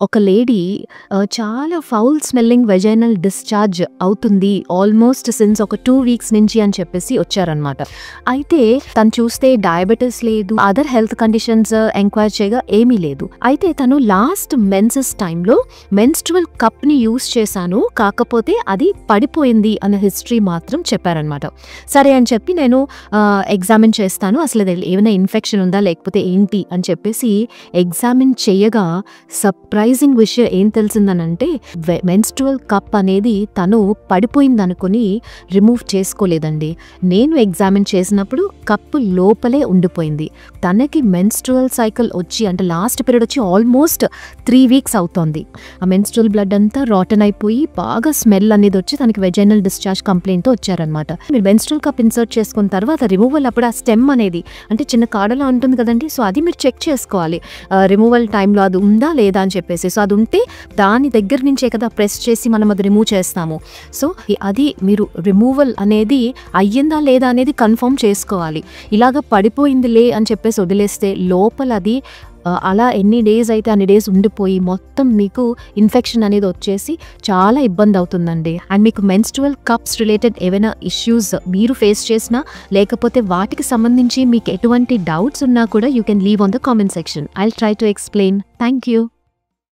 ఒక లేడీ చాలా foul smelling vaginal discharge అవుతుంది ఆల్మోస్ట్ సిన్స్ ఒక 2 వీక్స్ నుంచి అని చెప్పేసి వచ్చారనమాట. అయితే తను చూస్తే డయాబెటీస్ లేదు, అదర్ హెల్త్ కండిషన్స్ ఎంక్వైర్ చేయగా ఏమీ లేదు. అయితే తను లాస్ట్ మెన్సెస్ టైంలో మెన్స్ట్రువల్ కప్ ని యూస్ చేశాను, కాకపోతే అది పడిపోయింది అన్న హిస్టరీ మాత్రం చెప్పారనమాట. సరే అని చెప్పి నేను ఎగ్జామిన్ చేస్తాను, అసలు ఏమైనా ఇన్ఫెక్షన్ ఉందా లేకపోతే ఏంటి అని చెప్పేసి ఎగ్జామిన్ చేయగా సర్ప్రైజింగ్ విషయం ఏం తెలిసిందనంటే మెన్స్ట్రువల్ కప్ అనేది తను పడిపోయింది అనుకుని రిమూవ్ చేసుకోలేదండి. నేను ఎగ్జామిన్ చేసినప్పుడు కప్పు లోపలే ఉండిపోయింది. తనకి మెన్స్ట్రువల్ సైకిల్ వచ్చి అంటే లాస్ట్ పీరియడ్ వచ్చి ఆల్మోస్ట్ 3 వీక్స్ అవుతోంది. ఆ మెన్స్ట్రువల్ బ్లడ్ అంతా రాటన్ అయిపోయి బాగా స్మెల్ అనేది వచ్చి తనకి వెజైనల్ డిశ్చార్జ్ కంప్లైంట్తో వచ్చారనమాట. మీరు మెన్స్ట్రువల్ కప్ ఇన్సర్ట్ చేసుకున్న తర్వాత రిమూవల్ అప్పుడు ఆ స్టెమ్ అనేది అంటే చిన్న కాడలో ఉంటుంది కదండి, సో అది మీరు చెక్ చేసుకోవాలి రిమూవల్ టైంలో అది ఉందా లేదా అని చెప్పేసి. సో అది ఉంటే దాని దగ్గర నుంచే కదా ప్రెస్ చేసి మనం అది రిమూవ్ చేస్తాము. సో అది మీరు రిమూవల్ అనేది అయ్యిందా లేదా అనేది కన్ఫర్మ్ చేసుకోవాలి. ఇలాగ పడిపోయిందిలే అని చెప్పేసి వదిలేస్తే లోపల అది అలా ఎన్ని డేస్ అయితే అన్ని డేస్ ఉండిపోయి మొత్తం మీకు ఇన్ఫెక్షన్ అనేది వచ్చేసి చాలా ఇబ్బంది అవుతుందండి. అండ్ మీకు మెన్స్ట్రువల్ కప్స్ రిలేటెడ్ ఏవైనా ఇష్యూస్ మీరు ఫేస్ చేసినా లేకపోతే వాటికి సంబంధించి మీకు ఎటువంటి డౌట్స్ ఉన్నా కూడా you can leave on the comment section. I'll try to explain. Thank you.